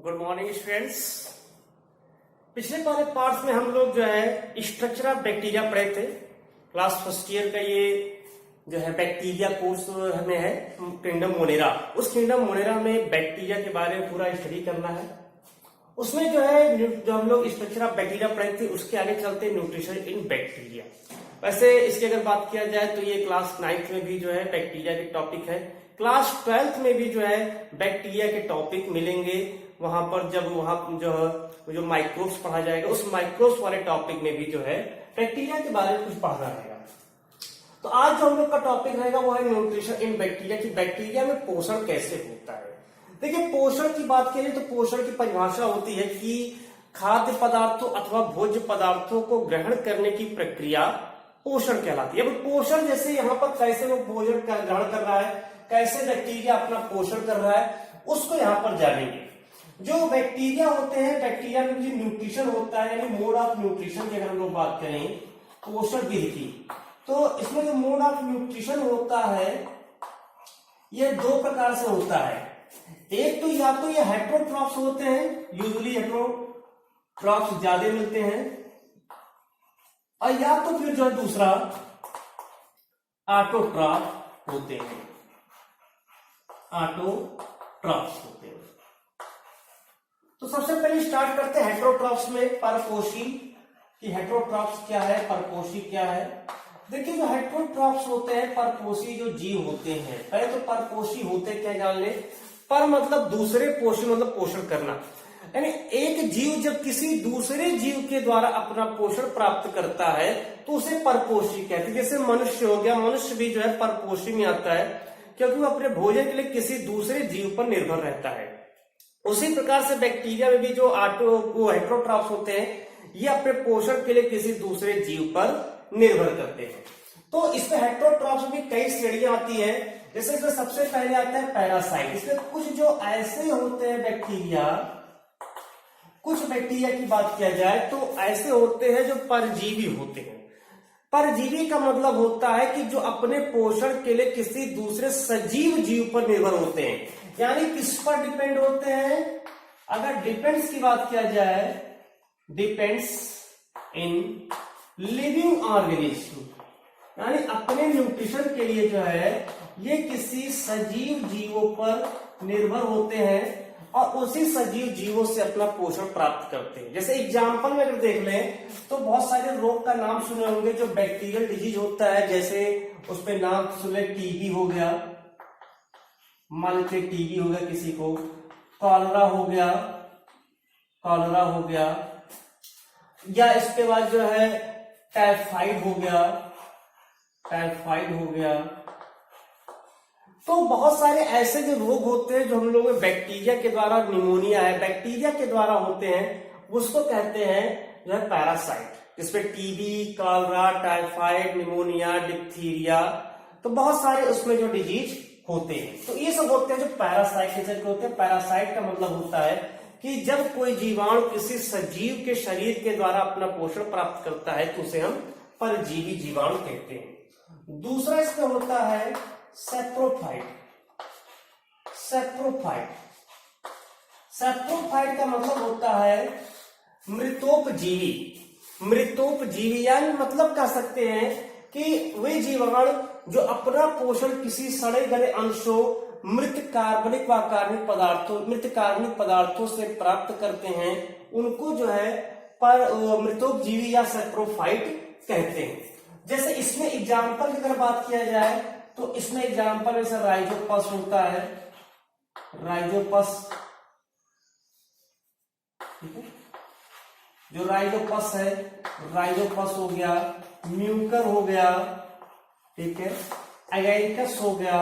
Good morning students. पिछले वाले parts में हम लोग जो है स्ट्रक्चर ऑफ बैक्टीरिया पढ़े थे। क्लास फर्स्ट ईयर का ये जो है बैक्टीरिया कोर्स हमें है किंगडम मोनेरा। उस किंगडम मोनेरा में बैक्टीरिया के बारे में पूरा स्टडी करना है। उसमें जो है जो हम लोग स्ट्रक्चर ऑफ बैक्टीरिया पढ़े थे उसके आगे चलते न्यूट्रिशन इन बैक्टीरिया। वैसे इसकी अगर बात किया जाए तो ये क्लास 9th में भी जो है बैक्टीरिया के टॉपिक है। क्लास 12th में भी जो है बैक्टीरिया के टॉपिक मिलेंगे। वहां पर जब वहां जो माइक्रोब्स पढ़ा जाएगा उस माइक्रोब्स वाले टॉपिक में भी जो है बैक्टीरिया के बारे में कुछ पढ़ना रहेगा। तो आज जो हम लोग का टॉपिक रहेगा वो है न्यूट्रिशन इन बैक्टीरिया की बैक्टीरिया में पोषण कैसे होता है। देखिए, पोषण की बात करें तो पोषण की परिभाषा होती है कि खाद्य पदार्थों अथवा भोज्य पदार्थों को ग्रहण करने की प्रक्रिया पोषण कहलाती है। अब पोषण जैसे यहाँ पर कैसे वो भोजन का ग्रहण कर रहा है, कैसे बैक्टीरिया अपना पोषण कर रहा है, उसको यहाँ पर जानेंगे। जो बैक्टीरिया होते हैं, बैक्टीरिया में जो न्यूट्रिशन होता है यानी मोड ऑफ न्यूट्रिशन की अगर हम लोग बात करें पोषण विधि की, तो इसमें जो मोड ऑफ न्यूट्रिशन होता है ये दो प्रकार से होता है। एक तो या तो ये हेट्रोट्रॉप्स होते हैं, यूजुअली हेट्रोट्रॉप्स ज्यादा मिलते हैं, और या तो फिर जो है दूसरा ऑटोट्रॉप होते हैं। ऑटोट्रॉप्स होते हैं। तो सबसे पहले स्टार्ट करते हैं हेट्रोट्रॉप्स में। परपोषी कि हेट्रोट्रॉप्स क्या है, परपोषी क्या है। देखिए, जो हेट्रोट्रॉप्स होते हैं परपोषी जो जीव होते हैं, पहले तो परपोषी होते क्या जान ले। पर मतलब दूसरे, पोषी मतलब पोषण करना, यानी एक जीव जब किसी दूसरे जीव के द्वारा अपना पोषण प्राप्त करता है तो उसे परपोषी कहते हैं। जैसे मनुष्य हो गया, मनुष्य भी जो है परपोषी में आता है क्योंकि वो अपने भोजन के लिए किसी दूसरे जीव पर निर्भर रहता है। उसी प्रकार से बैक्टीरिया में भी जो हेट्रोट्रॉप्स होते हैं ये अपने पोषण के लिए किसी दूसरे जीव पर निर्भर करते हैं। तो इसमें हेट्रोट्रॉप्स में कई श्रेणियां आती है। जैसे इसमें सबसे पहले आता है पैरासाइट। इसमें कुछ जो ऐसे होते हैं बैक्टीरिया, कुछ बैक्टीरिया की बात किया जाए तो ऐसे होते हैं जो परजीवी होते हैं। परजीवी का मतलब होता है कि जो अपने पोषण के लिए किसी दूसरे सजीव जीव पर निर्भर होते हैं। यानी किस पर डिपेंड होते हैं? अगर डिपेंड्स की बात किया जाए, डिपेंड्स इन लिविंग ऑर्गेनिज्म, यानी अपने न्यूट्रिशन के लिए जो है ये किसी सजीव जीवों पर निर्भर होते हैं और उसी सजीव जीवों से अपना पोषण प्राप्त करते हैं। जैसे एग्जाम्पल में अगर देख लें तो बहुत सारे रोग का नाम सुने होंगे जो बैक्टीरियल डिजीज होता है। जैसे उस पे नाम सुने, टीबी हो गया, मान लीजिए टीबी हो गया किसी को, कॉलरा हो गया, कॉलरा हो गया, या इसके बाद जो है टाइफाइड हो गया, टाइफाइड हो गया। तो बहुत सारे ऐसे जो रोग होते हैं जो हम लोग बैक्टीरिया के द्वारा, निमोनिया है बैक्टीरिया के द्वारा होते हैं, उसको कहते हैं जो है पैरासाइट। जिसमें TB, cholera, typhoid, pneumonia, diphtheria, तो बहुत सारे उसमें जो डिजीज होते हैं। तो ये सब होते हैं जो पैरासाइट के होते हैं। पैरासाइट का मतलब होता है कि जब कोई जीवाणु किसी सजीव के शरीर के द्वारा अपना पोषण प्राप्त करता है तो उसे हम परजीवी जीवाणु कहते हैं। दूसरा इसमें होता है सेप्रोफाइट। सेप्रोफाइट, सेप्रोफाइट का मतलब होता है मृतोपजीवी। मृतोपजीवी यानी मतलब कह सकते हैं कि वे जीवाणु जो अपना पोषण किसी सड़े गले अंशों, मृत कार्बनिक व कार्बनिक पदार्थों, मृत कार्बनिक पदार्थों से प्राप्त करते हैं, उनको जो है मृतोपजीवी या सेप्रोफाइट कहते हैं। जैसे इसमें एग्जाम्पल की अगर बात किया जाए तो इसमें एग्जाम्पल जैसे राइजोपस होता है, राइजोपस, जो राइजोपस है, राइजोपस हो गया, म्यूकर हो गया, ठीक है, एगैरिकस हो गया,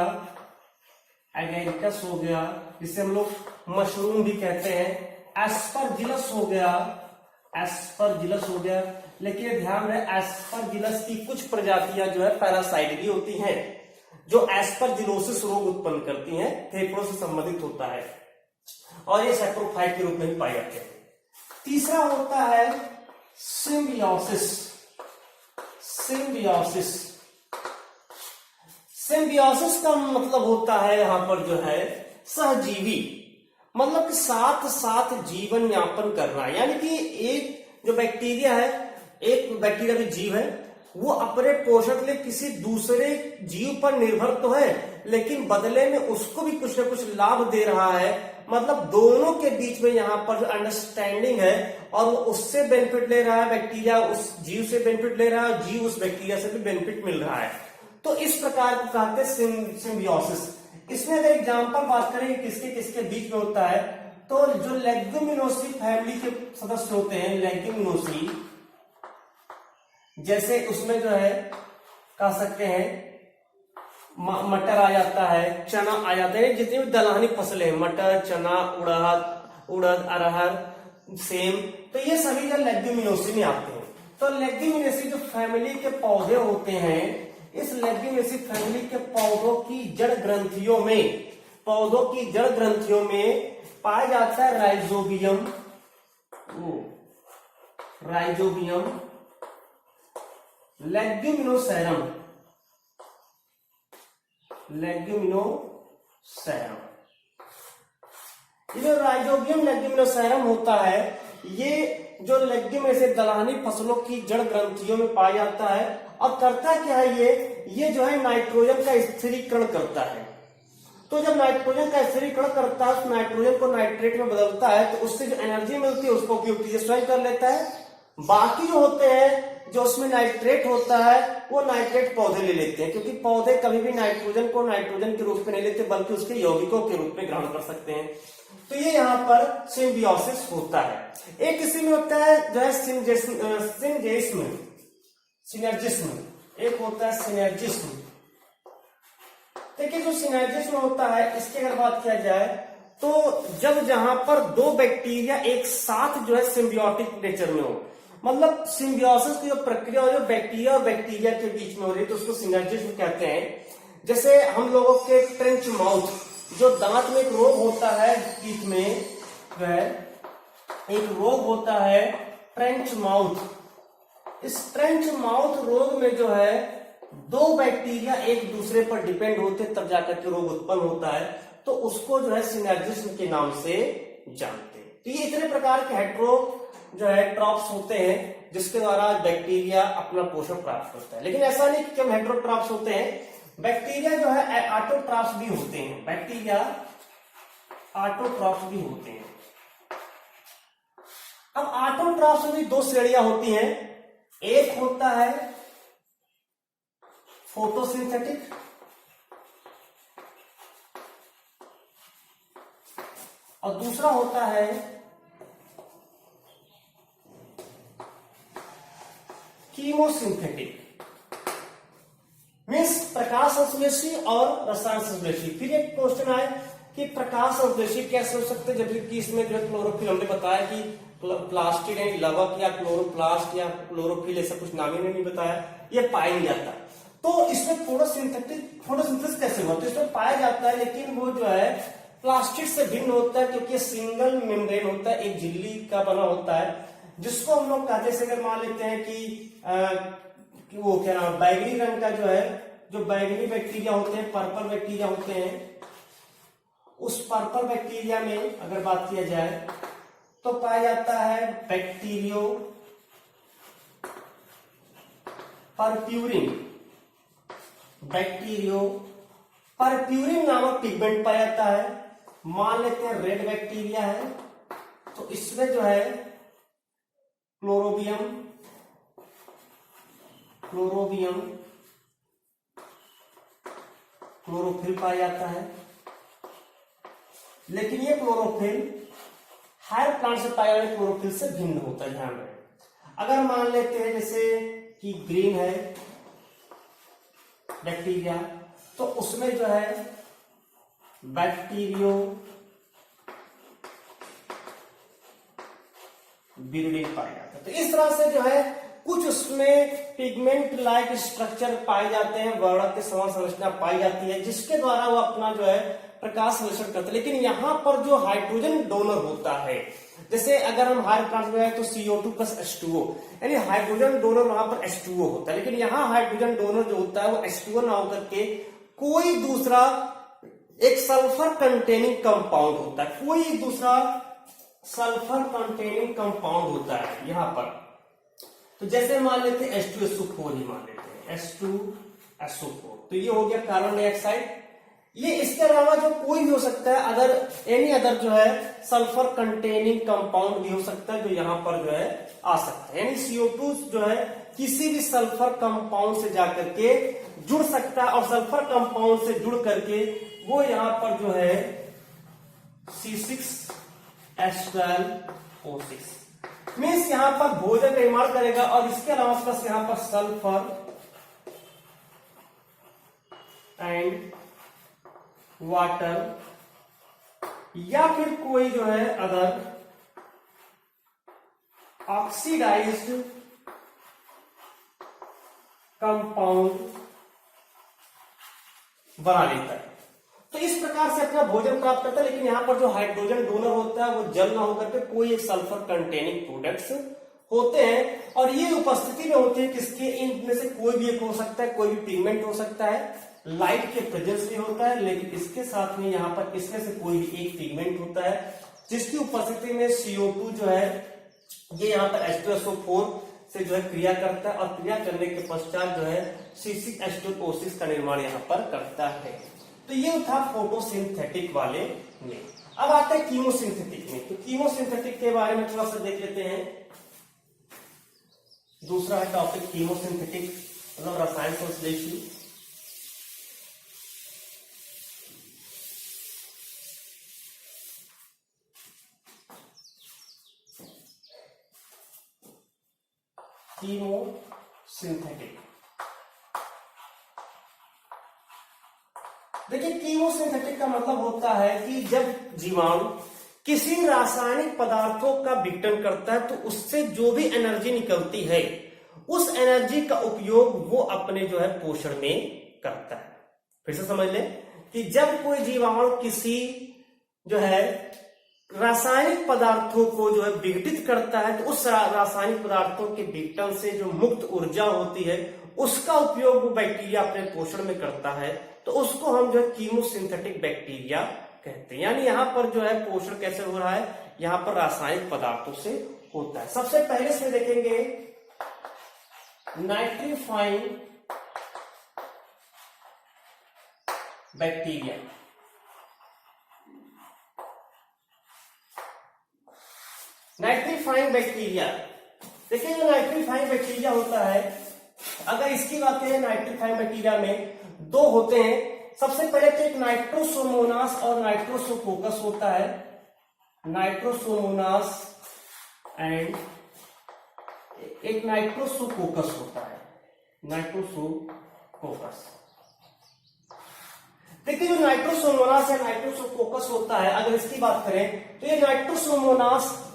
एगैरिकस हो गया, जिसे हम लोग मशरूम भी कहते हैं, एस्परजिलस हो गया, एस्परजिलस हो गया। लेकिन ध्यान रहे एस्परजिलस की कुछ प्रजातियां जो है पैरासाइट भी होती हैं जो एस्परजिलोसिस रोग उत्पन्न करती हैं, फेफड़ों से संबंधित होता है, और ये सेप्रोफाइट के रूप में भी पाए जाते हैं। तीसरा होता है सिम्बियोसिस। सिम्बियोसिस, सिम्बियोसिस का मतलब होता है यहां पर जो है सहजीवी। मतलब कि साथ साथ जीवन यापन कर रहा है। यानी कि एक जो बैक्टीरिया है, एक बैक्टीरिया भी जीव है, वो अपने पोषण के लिए किसी दूसरे जीव पर निर्भर तो है, लेकिन बदले में उसको भी कुछ ना कुछ लाभ दे रहा है। मतलब दोनों के बीच में यहाँ पर जो अंडरस्टैंडिंग है, और वो उससे बेनिफिट ले रहा है, बैक्टीरिया उस जीव से बेनिफिट ले रहा है, और जीव उस बैक्टीरिया से भी बेनिफिट मिल रहा है। तो इस प्रकार को कहते हैं सिम्बियोसिस। इसमें अगर एग्जाम्पल बात करें कि किसके किसके बीच में होता है, तो जो लेग्यूमिनोसी फैमिली के सदस्य होते हैं, लेग्यूमिनोसी, जैसे उसमें जो है कह सकते हैं मटर आ जाता है, चना आ जाता है, जितनी भी दलहनी फसलें हैं, मटर, चना, उड़द, अरहर, सेम, तो ये सभी जो लेग्यूमिनोसी में आते हैं। तो लेग्यूमिनोसी जो फैमिली के पौधे होते हैं, इस लेग्यूमिनोसी फैमिली के पौधों की जड़ ग्रंथियों में पाया जाता है राइजोबियम, लेग्यूमिनोसेरम, ये जो राइजोबियम लेग्यूमिनोसेरम होता है, ये जो लेग्यूम ऐसे दलहनी फसलों की जड़ ग्रंथियों में पाया जाता है। अब करता क्या है ये जो है नाइट्रोजन का स्थिरीकरण करता है। तो जब नाइट्रोजन का स्थिरीकरण करता है, उस नाइट्रोजन को नाइट्रेट में बदलता है, तो उससे जो एनर्जी मिलती है उसको उपयोग स्वयं कर लेता है। बाकी जो होते हैं, जो उसमें नाइट्रेट होता है, वो नाइट्रेट पौधे ले लेते हैं, क्योंकि पौधे कभी भी नाइट्रोजन को नाइट्रोजन के रूप में नहीं लेते, बल्कि उसके यौगिकों के रूप में ग्रहण कर सकते हैं। तो ये यहाँ पर सिम्बियोसिस होता है। एक किसी में होता है जो है सिनर्जिस्म, एक होता है सिनर्जिस्म। देखिए जो सिनर्जिस्म होता है, इसकी अगर बात किया जाए तो जब जहां पर दो बैक्टीरिया एक साथ जो है सिम्बियोटिक नेचर में हो, मतलब सिम्बियोसिस की जो प्रक्रिया हो, जो बैक्टीरिया और बैक्टीरिया के बीच में हो रही है, तो उसको सिनर्जिस्म कहते हैं। जैसे हम लोगों के ट्रेंच माउथ, जो दांत में एक रोग होता है, टीथ में वह एक रोग होता है ट्रेंच माउथ। इस ट्रेंच माउथ रोग में जो है दो बैक्टीरिया एक दूसरे पर डिपेंड होते, तब जाकर के रोग उत्पन्न होता है, तो उसको जो है सिनर्जिस्म के नाम से जानते हैं। तो ये इतने प्रकार के हेट्रो जो है ट्रॉप्स होते हैं, जिसके द्वारा बैक्टीरिया अपना पोषण प्राप्त करता है। लेकिन ऐसा नहीं कि केवल हेट्रोट्रॉप्स होते हैं, बैक्टीरिया जो है ऑटोट्रॉप्स भी होते हैं, बैक्टीरिया ऑटोट्रॉप्स भी होते हैं। अब ऑटोट्रॉप्स में भी दो श्रेणियां होती हैं, एक होता है फोटोसिंथेटिक, और दूसरा होता है कीमोसिंथेटिक। मीन्स प्रकाश संश्लेषी और रसायन संश्लेषी। फिर एक क्वेश्चन आए कि प्रकाश संश्लेषी कैसे हो सकते हैं, जबकि इसमें जो है क्लोरोफिल, हमने बताया कि प्लास्टिड है, लवक या क्लोरोप्लास्ट या क्लोरोफिल, ऐसा कुछ नाम ही नहीं बताया, ये पाया नहीं जाता। तो इसमें फोटोसिंथेसिस कैसे होता है, इसमें पाया जाता है, लेकिन वो जो है प्लास्टिड से भिन्न होता है, क्योंकि सिंगल मेम्ब्रेन होता है, एक झिल्ली का बना होता है, जिसको हम लोग कहते हैं, अगर मान लेते हैं कि वो क्या नाम, बैगनी रंग का जो है, जो बैगनी बैक्टीरिया होते हैं, पर्पल बैक्टीरिया होते हैं, उस पर्पल बैक्टीरिया में अगर बात किया जाए तो पाया जाता है बैक्टीरियो परप्यूरिन नामक पिगमेंट पाया जाता है। मान लेते हैं रेड बैक्टीरिया है, तो इसमें जो है क्लोरोफिल पाया जाता है। लेकिन ये क्लोरोफिल हायर प्लांट से पाया जाने क्लोरोफिल से भिन्न होता है। ध्यान रखें, अगर मान लेते हैं जैसे कि ग्रीन है बैक्टीरिया, तो उसमें जो है बैक्टीरियो विरुडिन पाया जाता है। तो इस तरह से जो है कुछ उसमें पिगमेंट लाइक स्ट्रक्चर पाए जाते हैं, वर्णक के समान संरचना पाई जाती है, जिसके द्वारा वो अपना जो है प्रकाश संश्लेषण करते हैं। लेकिन यहाँ पर जो हाइड्रोजन डोनर होता है, जैसे अगर हम हायर प्लांट में आए तो CO2 प्लस H2O, यानी हाइड्रोजन डोनर वहां पर H2O होता है। लेकिन यहाँ हाइड्रोजन डोनर जो होता है वो H2O ना होकर के कोई दूसरा एक सल्फर कंटेनिंग कंपाउंड होता है, कोई दूसरा सल्फर कंटेनिंग कंपाउंड होता है यहां पर। तो जैसे मान लेते हैं H2SO4 ही मान लेते हैं, H2SO4, तो ये हो गया कार्बन डाइऑक्साइड। ये इसके अलावा जो कोई भी हो सकता है, अदर एनी अदर जो है सल्फर कंटेनिंग कंपाउंड भी हो सकता है जो यहां पर जो है आ सकता है। यानी CO2 जो है किसी भी सल्फर कंपाउंड से जाकर के जुड़ सकता है और सल्फर कंपाउंड से जुड़ करके वो यहां पर जो है C6H12O6 मीन्स यहां पर भोजन निर्माण करेगा और इसके अलावा प्लस यहां पर सल्फर एंड वाटर या फिर कोई जो है अदर ऑक्सीडाइज्ड कंपाउंड बना लेता है। तो इस प्रकार से अपना भोजन प्राप्त करता है। लेकिन यहां पर जो हाइड्रोजन डोनर होता है वो जल ना होकर के कोई एक सल्फर कंटेनिंग प्रोडक्ट्स होते हैं और ये उपस्थिति में होते हैं किसके, इनमें से कोई भी एक हो सकता है, कोई भी पिगमेंट हो सकता है, लाइट के प्रेजेंस भी होता है, लेकिन इसके साथ में यहाँ पर इसमें से कोई भी एक पिगमेंट होता है जिसकी उपस्थिति में CO2 जो है ये यहाँ पर H2SO4 से जो है क्रिया करता है और क्रिया करने के पश्चात जो है C6H12O6 का निर्माण यहाँ पर करता है। तो ये था फोटोसिंथेटिक वाले में। अब आते हैं कीमोसिंथेटिक में। तो कीमोसिंथेटिक के बारे में थोड़ा सा देख लेते हैं। दूसरा है टॉपिक कीमोसिंथेटिक मतलब रसायन संश्लेषी। कीमोसिंथेटिक, देखिए कीमोसिंथेटिक का मतलब होता है कि जब जीवाणु किसी रासायनिक पदार्थों का विघटन करता है तो उससे जो भी एनर्जी निकलती है उस एनर्जी का उपयोग वो अपने जो है पोषण में करता है। फिर से समझ लें कि जब कोई जीवाणु किसी जो है रासायनिक पदार्थों को जो है विघटित करता है तो उस रासायनिक पदार्थों के विघटन से जो मुक्त ऊर्जा होती है उसका उपयोग वो बैक्टीरिया अपने पोषण में करता है, तो उसको हम जो है कीमोसिंथेटिक बैक्टीरिया कहते हैं। यानी यहाँ पर जो है पोषण कैसे हो रहा है, यहाँ पर रासायनिक पदार्थों से होता है। सबसे पहले से देखेंगे नाइट्रीफाइंग बैक्टीरिया। नाइट्रीफाइंग बैक्टीरिया, देखिए जो नाइट्रीफाइंग बैक्टीरिया होता है, अगर इसकी बात करें नाइट्रीफाइंग बैक्टीरिया में दो होते हैं। सबसे पहले तो एक नाइट्रोसोमोनास और नाइट्रोसोकोकस होता है, नाइट्रोसोमोनास एंड एक नाइट्रोसोकोकस होता है, नाइट्रोसोकोकस। देखिए जो नाइट्रोसोमोनास या नाइट्रोसोकोकस होता है, अगर इसकी बात करें तो ये नाइट्रोसोमोनास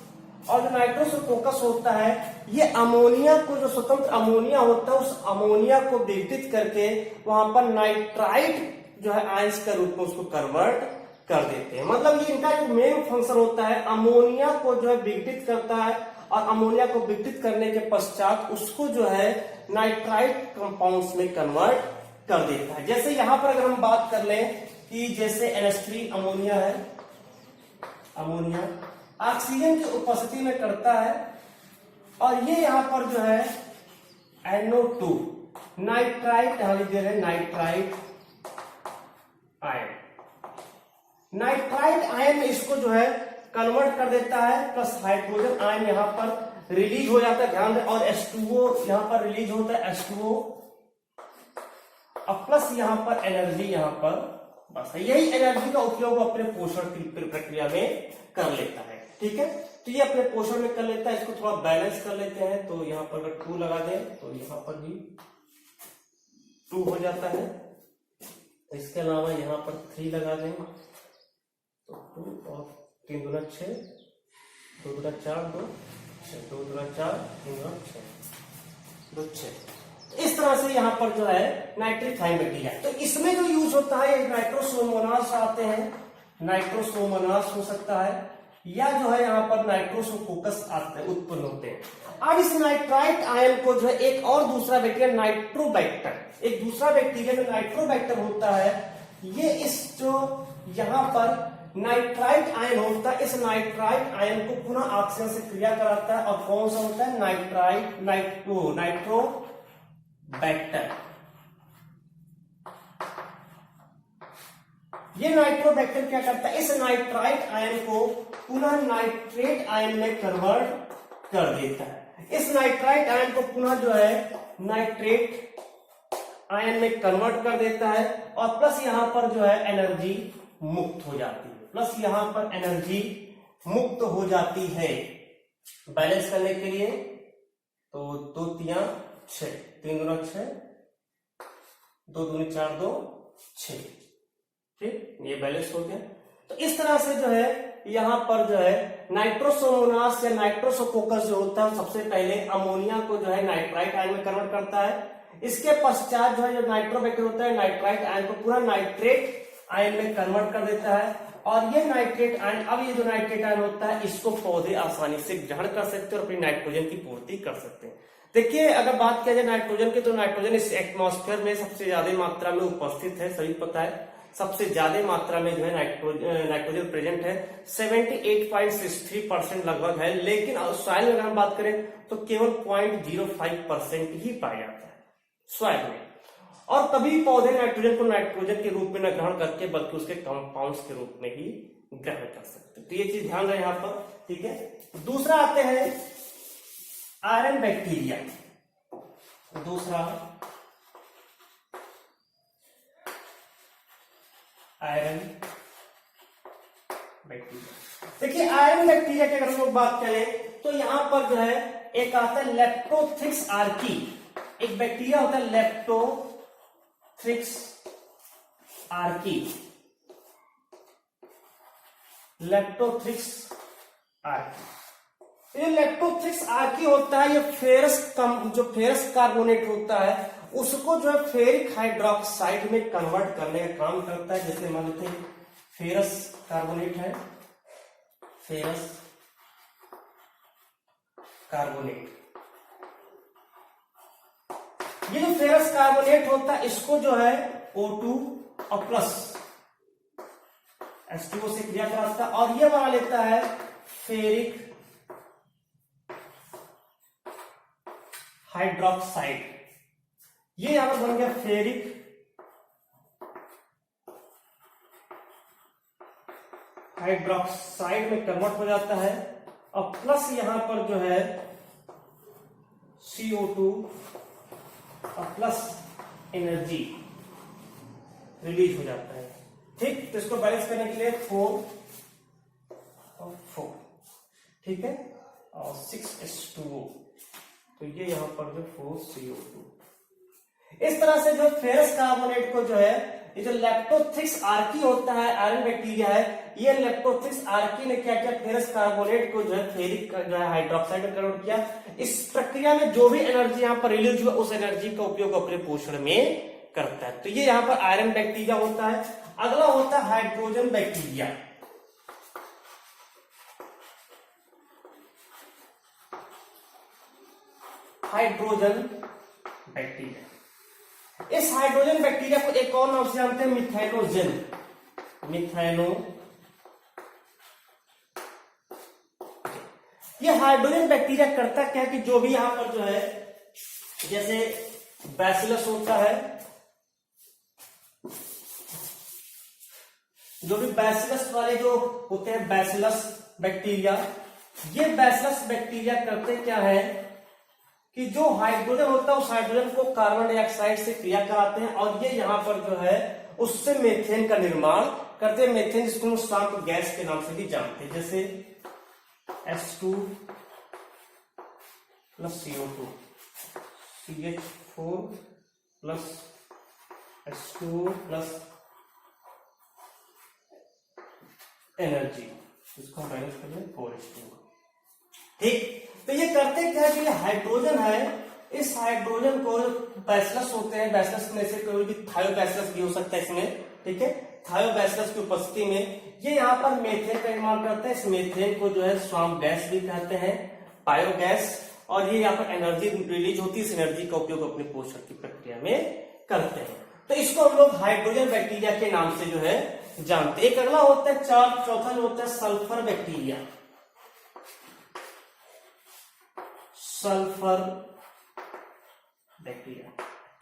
और जो नाइट्रोसोकोकस होता है ये अमोनिया को, जो स्वतंत्र अमोनिया होता है उस अमोनिया को विघटित करके वहां पर नाइट्राइट जो है आयंस के रूप में उसको कन्वर्ट कर देते हैं। मतलब ये इनका जो मेन फंक्शन होता है अमोनिया को जो है विघटित करता है और अमोनिया को विघटित करने के पश्चात उसको जो है नाइट्राइट कंपाउंड्स में कन्वर्ट कर देता है। जैसे यहां पर अगर हम बात कर लें कि जैसे NH3 अमोनिया है, अमोनिया ऑक्सीजन की उपस्थिति में करता है और ये यहां पर जो है NO2 नाइट्राइट यहां लिख दे रहे हैं, नाइट्राइट आयन, नाइट्राइट आयन में इसको जो है कन्वर्ट कर देता है, प्लस हाइड्रोजन आयन यहां पर रिलीज हो जाता है, ध्यान दें, और H2O यहां पर रिलीज होता है, H2O और प्लस यहां पर एनर्जी यहां पर, बस यही एनर्जी का उपयोग अपने पोषण की प्रक्रिया में कर लेता है। ठीक है, तो ये अपने पोषण में कर लेता है। इसको थोड़ा बैलेंस कर लेते हैं, तो यहां पर अगर 2 लगा दें तो यहां पर भी 2 हो जाता है। इसके अलावा यहां पर 3 लगा दें तो 2 और 3 दूना 6, 2 दूना 4, 2 6, 2 दूना 4, 3 दूना 6, 2 6। इस तरह से यहां पर जो है नाइट्रीफाइंग बैक्टीरिया, तो इसमें जो यूज होता है नाइट्रोसोमोनास आते हैं, नाइट्रोसोमोनास हो सकता है या जो है यहाँ पर नाइट्रोसोकोकस आते हैं, उत्पन्न होते हैं। अब इस नाइट्राइट आयन को जो है एक और दूसरा बैक्टीरिया नाइट्रोबैक्टर, एक दूसरा बैक्टीरिया में नाइट्रोबैक्टर होता है, ये इस जो यहां पर नाइट्राइट आयन होता है, इस नाइट्राइट आयन को पुनः ऑक्सीजन से क्रिया कराता है, और कौन सा होता है नाइट्रोबैक्टर। ये नाइट्रोबैक्टर क्या करता है, इस नाइट्राइट आयन को पुनः नाइट्रेट आयन में कन्वर्ट कर देता है। इस नाइट्राइट आयन को पुनः जो है नाइट्रेट आयन में कन्वर्ट कर देता है, और प्लस यहां पर जो है एनर्जी मुक्त हो जाती है, प्लस यहां पर एनर्जी मुक्त हो जाती है। बैलेंस करने के लिए तो 2 3 6, 3 दूना 6, 2 दूनी 4, 2 6, ठीक, ये बैलेंस हो गया। तो इस तरह से जो है यहां पर जो है नाइट्रोसोमोनास या नाइट्रोसोकोकस जो होता है सबसे पहले अमोनिया को जो है नाइट्राइट आयन में कन्वर्ट करता है। इसके पश्चात जो है जो नाइट्रोबैक्टर होता है नाइट्राइट आयन को पूरा नाइट्रेट आयन में कन्वर्ट कर देता है, और ये नाइट्रेट आयन, अब ये जो नाइट्रेट आयन होता है इसको पौधे आसानी से ग्रहण कर सकते हैं और अपनी नाइट्रोजन की पूर्ति कर सकते हैं। देखिए अगर बात किया जाए नाइट्रोजन की, तो नाइट्रोजन इस एटमॉस्फेयर में सबसे ज्यादा मात्रा में उपस्थित है, सभी पता है, सबसे ज्यादा मात्रा में जो है नाइट्रोजन प्रेजेंट है, 78.63% लगभग है। लेकिन सॉइल में अगर हम बात करें तो केवल 0.05% ही पाया जाता है सॉइल में, और कभी पौधे नाइट्रोजन को नाइट्रोजन के रूप में न ग्रहण करके बल्कि उसके कंपाउंड्स के रूप में ही ग्रहण कर सकते हैं। तो ये चीज ध्यान रहे यहां पर, ठीक है। दूसरा आते हैं आयरन बैक्टीरिया। दूसरा आयरन बैक्टीरिया। देखिए आयरन बैक्टीरिया की अगर हम लोग बात करें तो यहां पर जो है एक आता है लेप्टोथ्रिक्स आर्की, एक बैक्टीरिया होता है लेप्टोथ्रिक्स आर्की, लेप्टोथ्रिक्स आर्की। ये लेप्टोथ्रिक्स आर्की होता है, ये जो फेरस कार्बोनेट होता है उसको जो है फेरिक हाइड्रोक्साइड में कन्वर्ट करने का काम करता है। जैसे मान लेते हैं फेरस कार्बोनेट है, फेरस कार्बोनेट, ये जो फेरस कार्बोनेट होता है इसको जो है O2 और प्लस H2O से क्रिया कराता है, और ये बना लेता है फेरिक हाइड्रोक्साइड। ये यहां पर बन गया फेरिक हाइड्रोक्साइड में कन्वर्ट हो जाता है, और प्लस यहां पर जो है CO2 और प्लस एनर्जी रिलीज हो जाता है, ठीक। तो इसको बैलेंस करने के लिए 4 और 4, ठीक है, और 6H2O, तो ये यहां पर जो 4CO2। इस तरह से जो फेरस कार्बोनेट को जो है ये जो लेप्टोथ्रिक्स आर्की होता है, आयरन बैक्टीरिया है, ये लेप्टोथ्रिक्स आर्की ने क्या किया, फेरस कार्बोनेट को जो है फेरिक जो है हाइड्रोक्साइड में कन्वर्ट किया। इस प्रक्रिया में जो भी एनर्जी यहाँ पर रिलीज हुआ उस एनर्जी का उपयोग अपने पोषण में करता है। तो ये यहाँ पर आयरन बैक्टीरिया होता है। अगला होता है हाइड्रोजन बैक्टीरिया। हाइड्रोजन बैक्टीरिया, इस हाइड्रोजन बैक्टीरिया को एक और नाम से जानते हैं मिथेनोजन, मिथेनो। ये हाइड्रोजन बैक्टीरिया करता क्या है कि जो भी यहां पर जो है जैसे बैसिलस होता है, जो भी बैसिलस वाले जो होते हैं बैसिलस बैक्टीरिया, ये बैसिलस बैक्टीरिया करते क्या है कि जो हाइड्रोजन होता है उस हाइड्रोजन को कार्बन डाइऑक्साइड से क्रिया कराते हैं, और ये यहां पर जो है उससे मीथेन का निर्माण करते हैं। मीथेन जिसको हम शांत गैस के नाम से भी जानते हैं, जैसे H2 plus CO2, CH4 plus H2O plus energy, इसको हम बैलेंस कर लें 4H2O, ठीक। तो ये करते क्या है कि ये हाइड्रोजन है, इस हाइड्रोजन को बैसिलस होते हैं, बैसिलस में से कोई भी थायोबैसिलस भी हो सकता है इसमें, ठीक है। थायोबैसिलस की उपस्थिति में ये यहाँ पर मीथेन का निर्माण करते हैं। इस मीथेन को जो है स्वाम गैस भी कहते हैं, बायोगैस, और ये यहाँ पर एनर्जी रिलीज होती है। इस एनर्जी का उपयोग अपने पोषण की प्रक्रिया में करते हैं। तो इसको हम लोग हाइड्रोजन बैक्टीरिया के नाम से जो है जानते हैं। एक अगला होता है चौथा जो होता है सल्फर बैक्टीरिया। सल्फर बैक्टीरिया,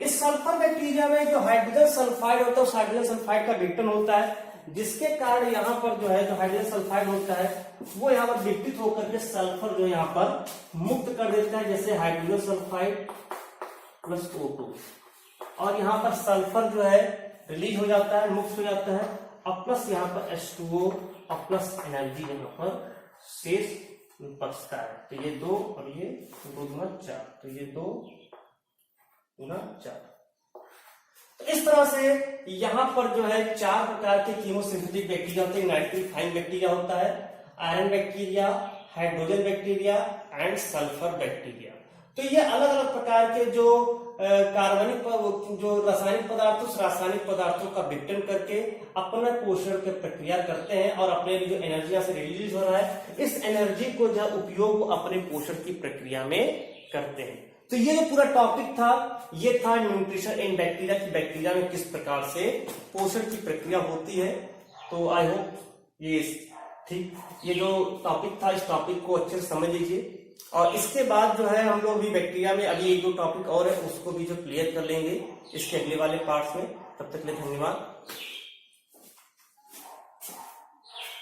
इस सल्फर बैक्टीरिया में जो हाइड्रोजन सल्फाइड होता है उस हाइड्रोजन सल्फाइड का विघटन होता है, जिसके कारण यहाँ पर जो है जो हाइड्रोजन सल्फाइड होता है वो यहाँ पर विघटित होकर के सल्फर जो यहाँ पर मुक्त कर देता है, जैसे हाइड्रोजन सल्फाइड प्लस O2, और यहाँ पर सल्फर जो है रिलीज हो जाता है, मुक्त हो जाता है, अब प्लस यहाँ पर H2O और प्लस एनर्जी यहाँ पर शेष बचता है। तो ये 2 और ये 2 गुना 4, तो ये 2 गुना 4। तो इस तरह से यहाँ पर जो है 4 प्रकार के कीमोसिंथेटिक बैक्टीरिया होते हैं। नाइट्रीफाइंग बैक्टीरिया होता है, iron bacteria, hydrogen bacteria and sulphur bacteria. तो ये अलग अलग प्रकार के जो कार्बनिक जो रासायनिक पदार्थ उस रासायनिक पदार्थों का विघटन करके अपना पोषण की प्रक्रिया करते हैं और अपने जो एनर्जी से रिलीज हो रहा है इस एनर्जी को जो उपयोग वो अपने पोषण की प्रक्रिया में करते हैं। तो ये जो पूरा टॉपिक था ये था न्यूट्रिशन इन बैक्टीरिया की बैक्टीरिया में किस प्रकार से पोषण की प्रक्रिया होती है। तो आई होप ये ठीक ये जो टॉपिक था इस टॉपिक को अच्छे से समझ लीजिए, और इसके बाद जो है हम लोग भी बैक्टीरिया में अभी 1-2 टॉपिक और है उसको भी जो क्लियर कर लेंगे इसके अगले वाले पार्ट्स में। तब तक के लिए धन्यवाद।